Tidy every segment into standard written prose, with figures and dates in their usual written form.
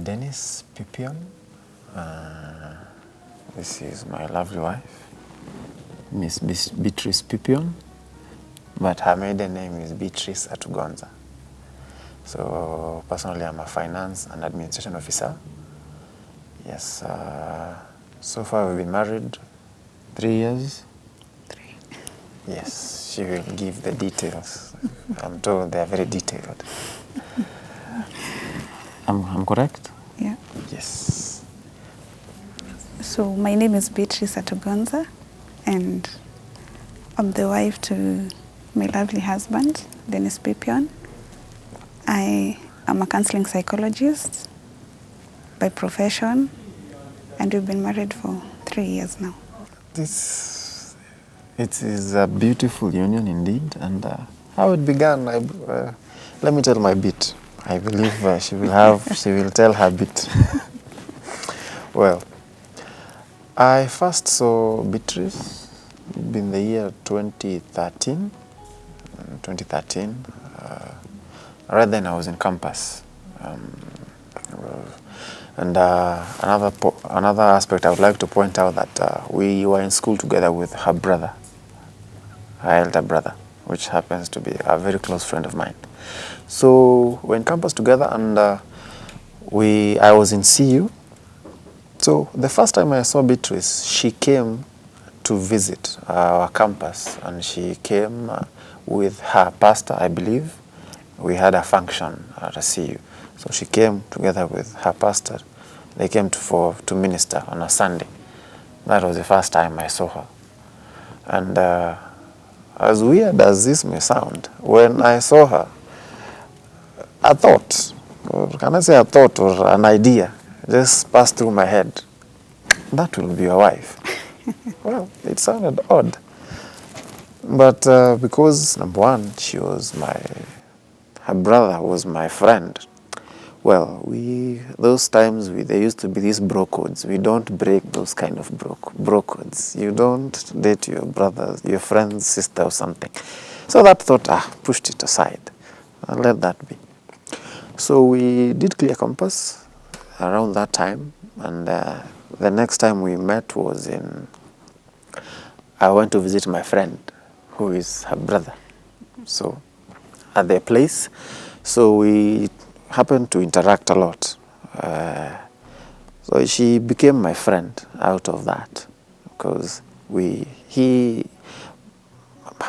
Dennis Pipion. This is my lovely wife, Miss Beatrice Pipion, but her maiden name is Beatrice Atugonza. So personally, I'm a finance and administration officer. Yes, so far we've been married 3 years. 3. Yes, she will give the details. I'm told they are very detailed. I'm correct? Yeah. Yes. So my name is Beatrice Atugonza, and I'm the wife to my lovely husband, Dennis Pipion. I am a counseling psychologist by profession, and we've been married for 3 years now. It is a beautiful union indeed, and how it began, let me tell my bit. I believe she will tell her bit. Well, I first saw Beatrice in the year 2013. Right then I was in campus. And another aspect I would like to point out that we were in school together with her brother, her elder brother, which happens to be a very close friend of mine. So we're in campus together, and I was in CU. So the first time I saw Beatrice, she came to visit our campus, and she came with her pastor, I believe. We had a function at a CU. So she came together with her pastor. They came to minister on a Sunday. That was the first time I saw her. And as weird as this may sound, when I saw her, a thought, or can I say a thought or an idea, just passed through my head. That will be your wife. Well, it sounded odd. But because, number one, her brother was my friend. Well, those times there used to be these bro codes. We don't break those kind of bro codes. You don't date your brother, your friend's sister or something. So that thought, pushed it aside. I'll let that be. So we did clear campus around that time, and the next time we met was I went to visit my friend, who is her brother. So at their place, so we happened to interact a lot. So she became my friend out of that, because her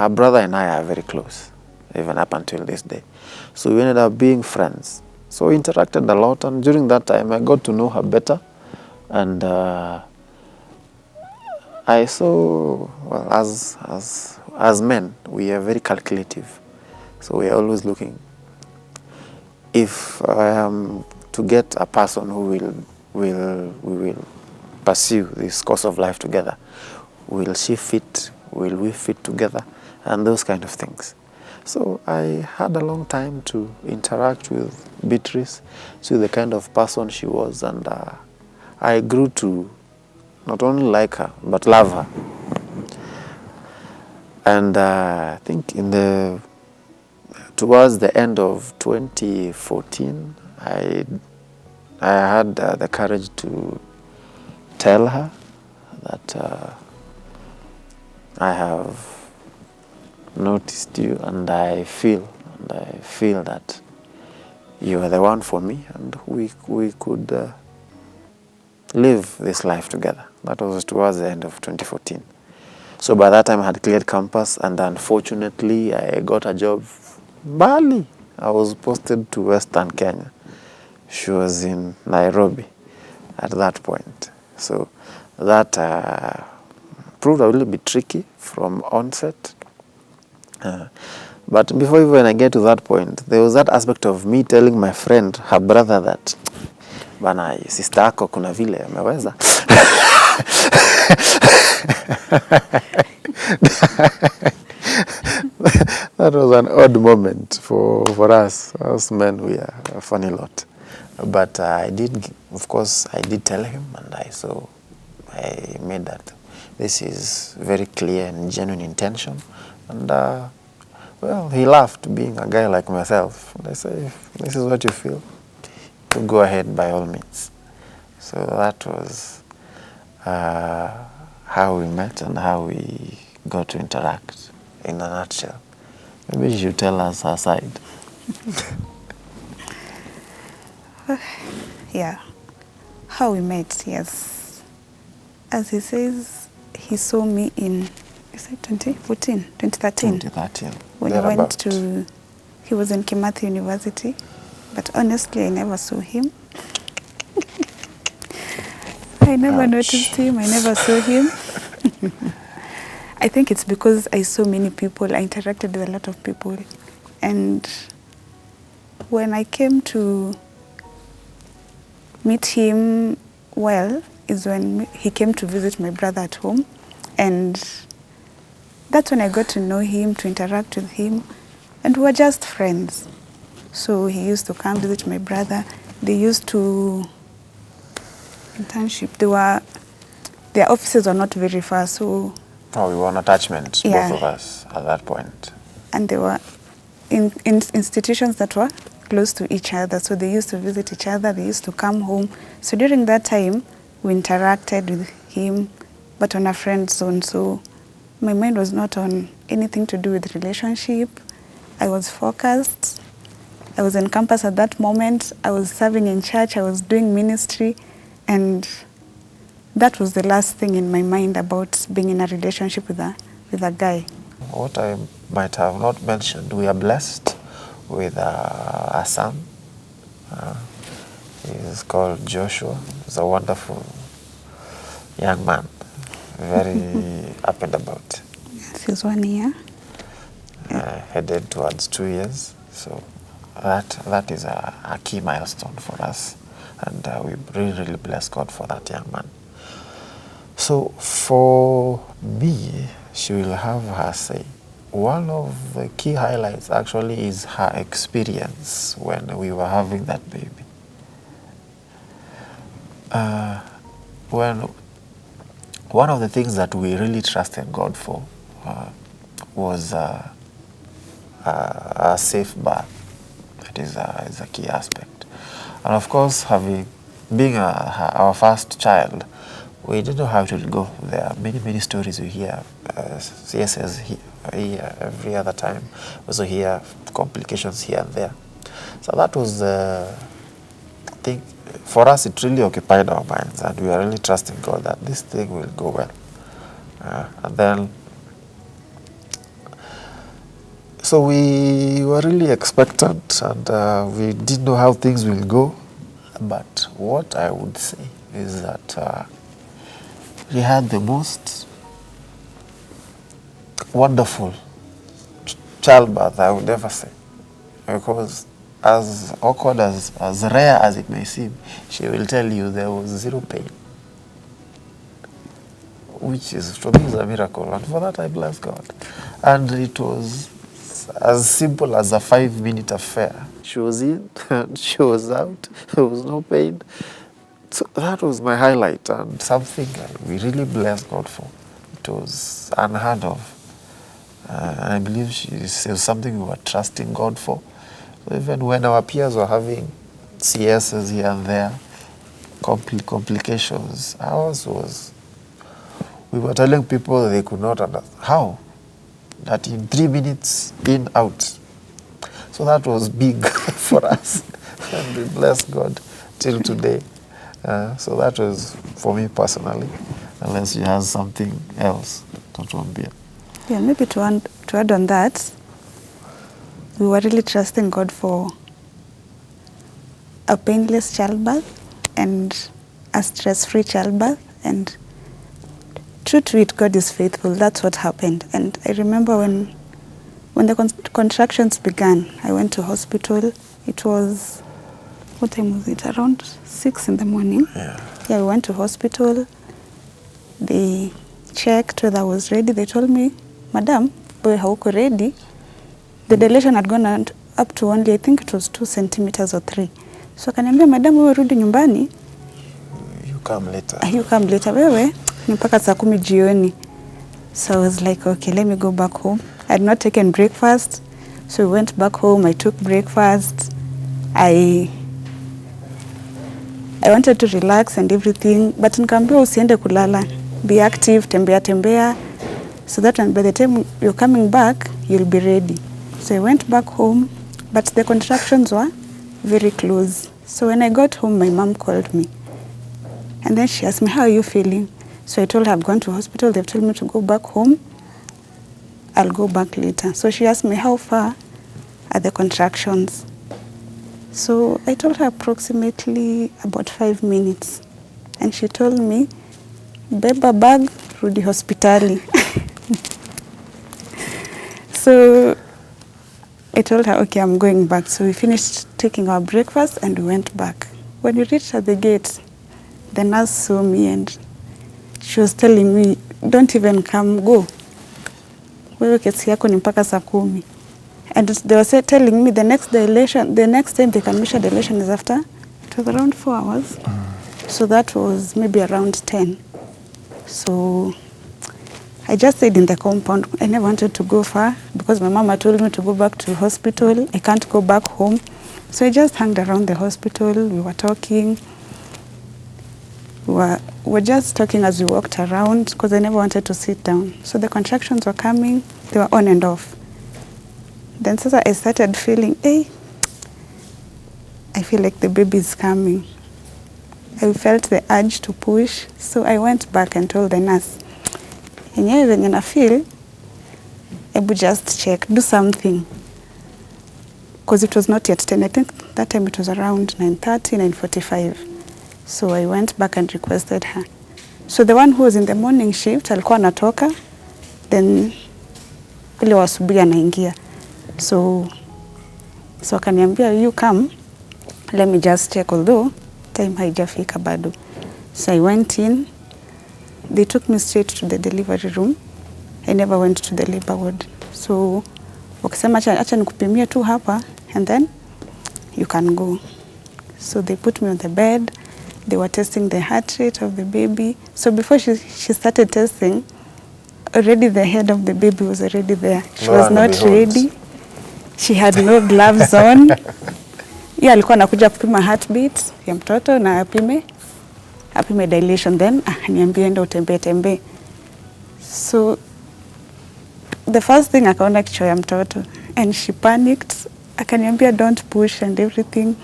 brother and I are very close, even up until this day. So we ended up being friends. So we interacted a lot, and during that time I got to know her better. And I saw, well, as men, we are very calculative. So we are always looking. If I am to get a person who we will pursue this course of life together, will she fit? Will we fit together? And those kind of things. So I had a long time to interact with Beatrice, see the kind of person she was, and I grew to not only like her, but love her. And I think towards the end of 2014, I had the courage to tell her that I have noticed you, and I feel that you are the one for me, and we could live this life together. That was towards the end of 2014. So by that time I had cleared campus, and unfortunately I got a job Bali. I was posted to Western Kenya. She was in Nairobi at that point. So that proved a little bit tricky from onset. But before even I get to that point, there was that aspect of me telling my friend, her brother, that bana, sister yako kuna vile ameweza. That was an odd moment for us men. We are a funny lot. But I did tell him, and I made that this is very clear and genuine intention. And well, he laughed, being a guy like myself. And I say, if this is what you feel, to go ahead by all means. So that was how we met and how we got to interact in a nutshell. Maybe you should tell us her side. Yeah. How we met, yes. As he says, he saw me in, is it 2014? 2013. 2013. When he went to, he was in Kimathi University, but honestly, I never saw him. I never noticed him, I never saw him. I think it's because I saw many people, I interacted with a lot of people. And when I came to meet him well, is when he came to visit my brother at home. And that's when I got to know him, to interact with him. And we were just friends. So he used to come visit my brother. They used to internship. Their offices were not very far, so... Oh, we were on attachment, yeah. both of us, at that point. And they were in institutions that were close to each other, so they used to visit each other, they used to come home. So during that time, we interacted with him, but on a friend zone, so my mind was not on anything to do with relationship. I was focused. I was on campus at that moment. I was serving in church. I was doing ministry. And that was the last thing in my mind about being in a relationship with a guy. What I might have not mentioned, we are blessed with a son. He's called Joshua. He's a wonderful young man, very up and about. Yes, he's 1 year. Headed towards 2 years. So that is a key milestone for us. And we really bless God for that young man. So for me, she will have her say. One of the key highlights actually is her experience when we were having that baby. When one of the things that we really trusted God for was a safe birth. That is a key aspect. And of course, being our first child, we didn't know how it would go. There are many stories we hear. CSS here every other time. Also hear complications here and there. So that was the thing. For us, it really occupied our minds, and we are really trusting God that this thing will go well. And then, so we were really expectant, and we didn't know how things will go. But what I would say is that we had the most wonderful childbirth I would ever say. Because as awkward, as rare as it may seem, she will tell you there was zero pain. Which is, for me, is a miracle. And for that, I bless God. And it was as simple as a 5-minute affair. She was in, and she was out. There was no pain. So that was my highlight, and something we really blessed God for. It was unheard of. I believe it was something we were trusting God for. So even when our peers were having CSs here and there, complications, ours was, we were telling people they could not understand. How? That in 3 minutes, in, out. So that was big for us. And we bless God till today. So that was for me personally, unless she has something else. That won't be. Yeah, maybe to add on that, we were really trusting God for a painless childbirth and a stress-free childbirth. And true to it, God is faithful. That's what happened. And I remember when the contractions began, I went to hospital. It was, what time was it? Around 6 in the morning. Yeah, we went to hospital. They checked whether I was ready. They told me, Madam, wewe hauko ready. The dilation had gone up to only, I think it was 2 centimeters or 3. So akaniambia, Madam, wewe rudi nyumbani. You come later. You come later. Wewe, ni mpaka saa 10 jioni. So I was like, okay, let me go back home. I had not taken breakfast. So we went back home. I took breakfast. I I wanted to relax and everything, but nikaambiwa usiende kulala, be active, tembea, so that by the time you're coming back, you'll be ready. So I went back home, but the contractions were very close. So when I got home, my mom called me. And then she asked me, how are you feeling? So I told her I've gone to hospital. They've told me to go back home. I'll go back later. So she asked me, how far are the contractions? So I told her approximately about 5 minutes. And she told me, beba bag, rudi hospitali. So I told her, okay, I'm going back. So we finished taking our breakfast and we went back. When we reached at the gate, the nurse saw me and she was telling me, don't even come, go. Wewe kesi yako ni mpaka saa 10. And they were telling me the next time they can measure dilation is after, it was around 4 hours. So that was maybe around 10. So I just stayed in the compound. I never wanted to go far because my mama told me to go back to hospital. I can't go back home. So I just hung around the hospital. We were talking. We were just talking as we walked around because I never wanted to sit down. So the contractions were coming. They were on and off. Then I started feeling, hey, I feel like the baby is coming. I felt the urge to push. So I went back and told the nurse, enyewe venye na feel, Ebru just check, do something. Because it was not yet 10. I think that time it was around 9:30, 9:45. So I went back and requested her. So the one who was in the morning shift, alikuwa anatoka, then ile wa asubuhi anaingia. So akaniambia, you come, let me just check, although time haijafika bado. So I went in. They took me straight to the delivery room. I never went to the labor ward. So wakasema acha nikupimie tu hapa and then you can go. So they put me on the bed. They were testing the heart rate of the baby. So before she started testing, already the head of the baby was already there. She was not ready. She had no gloves on. Yeah, alikuwa anakuja kupima heartbeat ya mtoto na apime dilation, then niambie enda utembee. So the first thing akaona kichwa ya mtoto and she panicked. Akaniambia don't push and everything.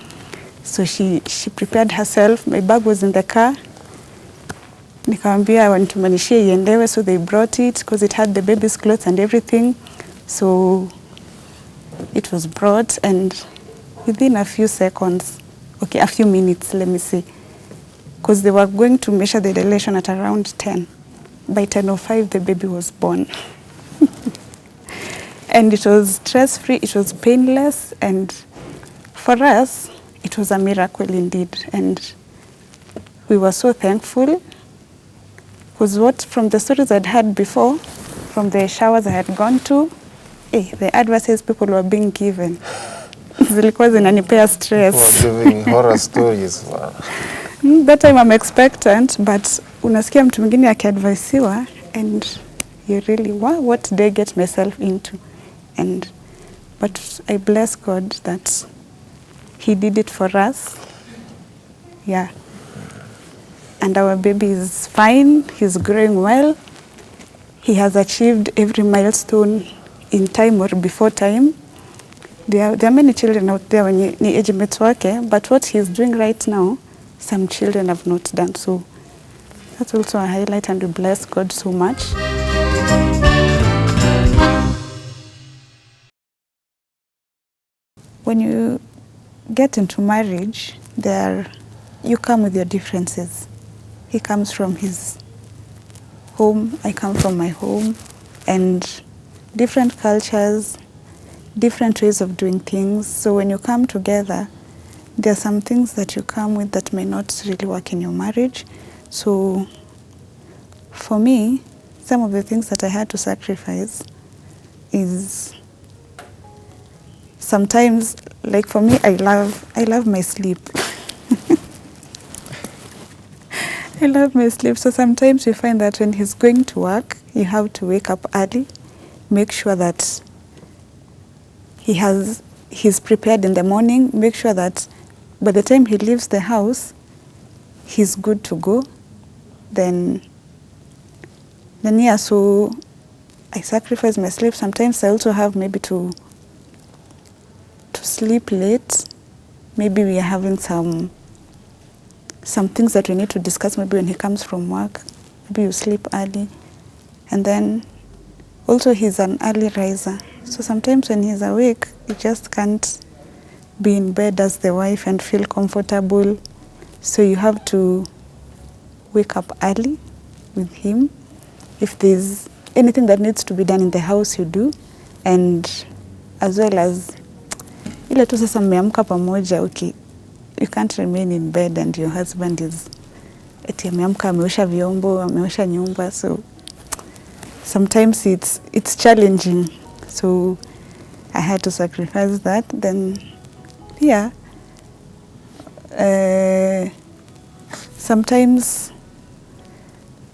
So she prepared herself. My bag was in the car. Nikamwambia wanitumanishie iendewe, so they brought it because it had the baby's clothes and everything. So it was brought and within a few seconds, okay, a few minutes, let me say, because they were going to measure the dilation at around 10. By 10:05, the baby was born. And it was stress-free, it was painless, and for us, it was a miracle indeed. And we were so thankful, because from the stories I'd heard before, from the showers I had gone to, the advices people were being given, zilikuwa zinanipea stress. Was giving horror stories. That time I'm expectant, but unasikia mtu mwingine akiadvisiwa and you really, what did I get myself into? But I bless God that He did it for us. Yeah. And our baby is fine. He's growing well. He has achieved every milestone in time or before time. There are many children out there when ni age mates wake, but what he's doing right now, some children have not done. So that's also a highlight, and we bless God so much. When you get into marriage, you come with your differences. He comes from his home, I come from my home, and different cultures, different ways of doing things. So when you come together, there are some things that you come with that may not really work in your marriage. So for me, some of the things that I had to sacrifice is sometimes, like for me, I love my sleep. I love my sleep. So sometimes we find that when he's going to work, you have to wake up early, make sure that he's prepared in the morning, make sure that by the time he leaves the house, he's good to go, then yeah, so I sacrifice my sleep. Sometimes I also have maybe to sleep late. Maybe we are having some things that we need to discuss maybe when he comes from work. Maybe you sleep early. And then also he's an early riser. So sometimes when he's awake, you just can't be in bed as the wife and feel comfortable. So you have to wake up early with him. If there's anything that needs to be done in the house, you do. And as well as ile tu sasa mmeamka pamoja, okay, you can't remain in bed and your husband is eti ameamka ameosha vyombo, ameosha nyumba. So sometimes it's challenging. So I had to sacrifice that. Then yeah, sometimes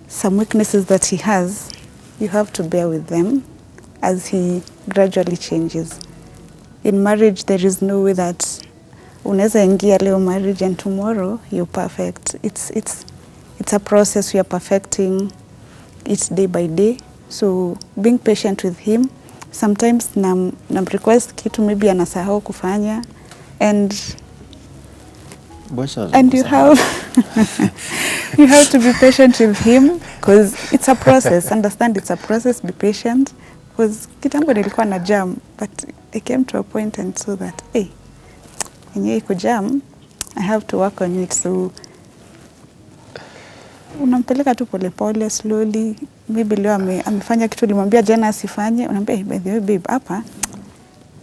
some weaknesses that he has, you have to bear with them as he gradually changes. In marriage, there is no way that unaweza ingia leo marriage and tomorrow you're perfect. It's a process. We are perfecting it day by day. So being patient with him, sometimes nam request kitu maybe anasahau kufanya, and you have you have to be patient with him because it's a process. Understand it's a process. Be patient, because kitambo nilikuwa na jam, but I came to a point and saw that hey, yenye iko jam, I have to work on it. So unampeleka tu pole pole, slowly. Maybe leo amefanya kitu ulimwambia jana asifanye, unamwambia by the way babe, hapa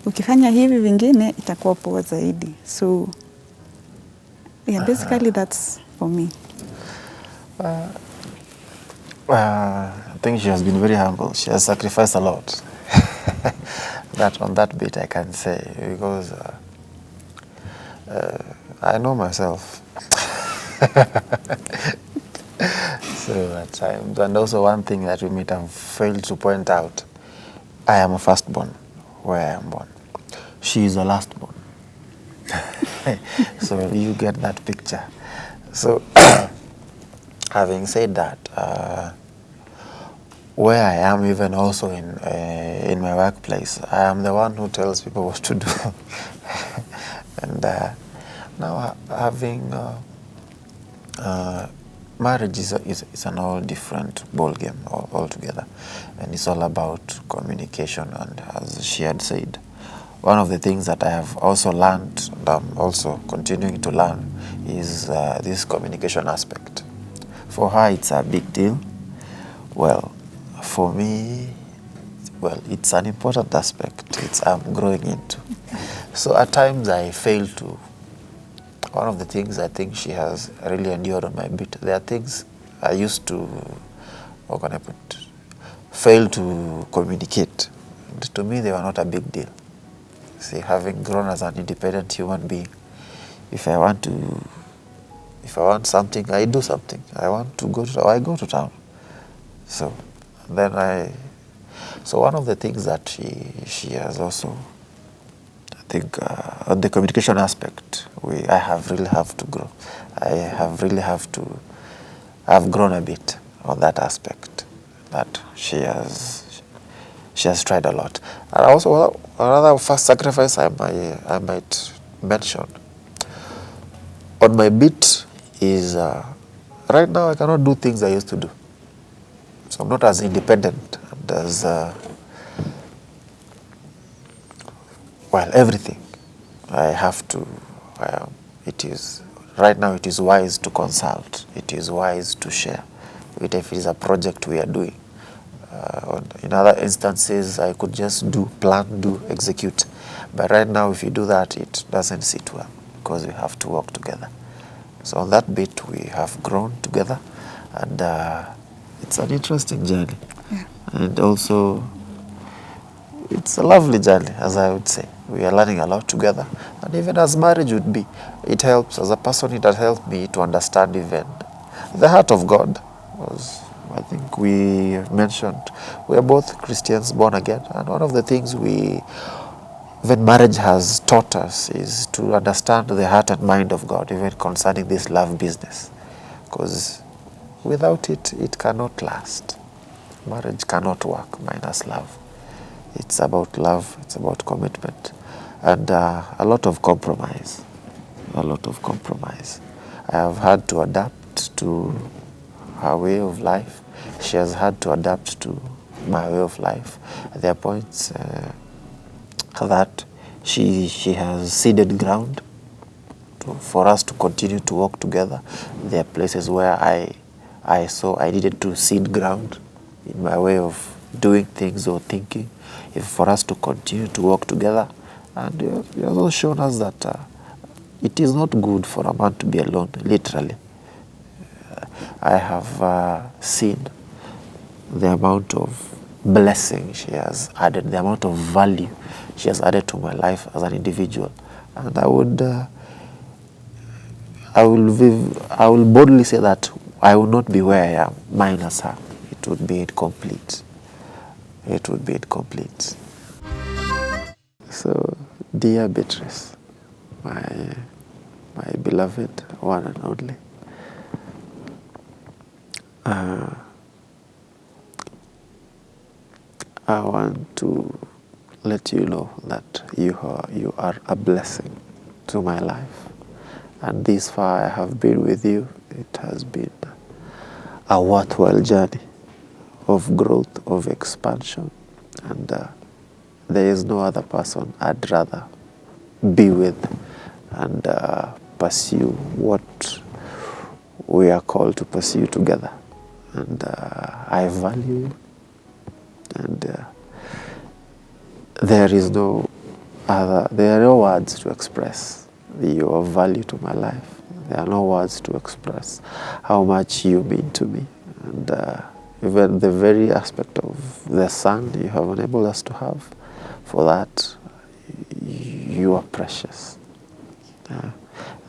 ukifanya hivi vingine itakuwa poa zaidi. So yeah, basically that's for me. I think she has been very humble. She has sacrificed a lot. That on that bit I can say, because I know myself. So at times, and also one thing that we might have failed to point out, I am a firstborn where I am born. She is a lastborn. So you get that picture. So having said that, where I am even also in my workplace, I am the one who tells people what to do. And now having marriage is an all different ball game altogether, and it's all about communication. And as she had said, one of the things that I have also learned, and I'm also continuing to learn, is this communication aspect. For her, it's a big deal. Well, for me, well, it's an important aspect. I'm growing into. So at times I fail to. One of the things I think she has really endured on my bit, there are things I used to, how can I put, fail to communicate. And to me, they were not a big deal. See, having grown as an independent human being, if I want something, I do something. I want to go to town, I go to town. So then so one of the things that she has also, I think, on the communication aspect, I have really have to grow. I've grown a bit on that aspect, that she has tried a lot. And also another first sacrifice I might mention on my bit is right now I cannot do things I used to do. So I'm not as independent and as everything. I have to. Right now it is wise to consult. It is wise to share. If it is a project we are doing. In other instances, I could just plan, execute. But right now, if you do that, it doesn't sit well because we have to work together. So on that bit, we have grown together, and it's an interesting journey. Yeah. And also, it's a lovely journey, as I would say. We are learning a lot together. And even as marriage would be, it helps. As a person, it has helped me to understand even the heart of God. Was, I think we mentioned, we are both Christians, born again. And one of the things even marriage has taught us is to understand the heart and mind of God, even concerning this love business. because without it, it cannot last. Marriage cannot work minus love. It's about love, it's about commitment, and a lot of compromise. A lot of compromise. I have had to adapt to her way of life. She has had to adapt to my way of life. There are points that she has ceded ground for us to continue to walk together. There are places where I saw I needed to cede ground in my way of doing things or thinking, if for us to continue to walk together. And he has also shown us that it is not good for a man to be alone, literally. I have seen the amount of blessing she has added, the amount of value she has added to my life as an individual. And I will boldly say that I will not be where I am minus her. It would be incomplete. It would be incomplete. So, dear Beatrice, my beloved one and only, I want to let you know that you are a blessing to my life. And this far I have been with you. It has been a worthwhile journey of growth, of expansion. And there is no other person I'd rather be with and pursue what we are called to pursue together. And I value you. And there are no words to express your value to my life. There are no words to express how much you mean to me. And even the very aspect of the son you have enabled us to have, for that, you are precious.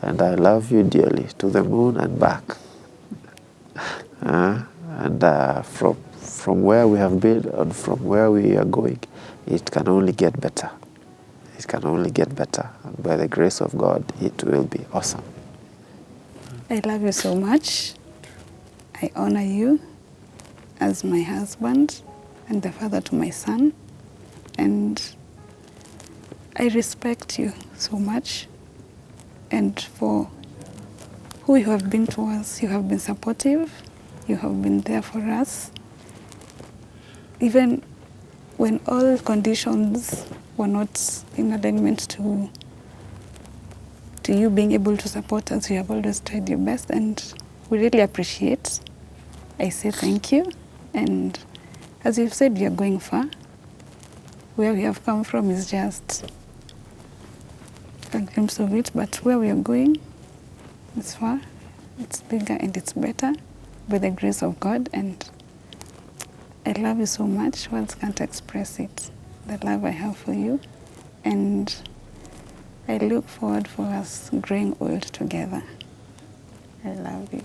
And I love you dearly, to the moon and back. And from where we have been and from where we are going, it can only get better. It can only get better. And by the grace of God, it will be awesome. I love you so much. I honor you as my husband and the father to my son. And I respect you so much. And for who you have been to us, you have been supportive. You have been there for us. Even when all conditions were not in alignment to you being able to support us, you have always tried your best, and we really appreciate. I say thank you. And as you've said, you're going far. Where we have come from is just a glimpse of it, but where we are going is far, it's bigger, and it's better by the grace of God. And I love you so much. Words can't express it, the love I have for you. And I look forward for us growing old together. I love you.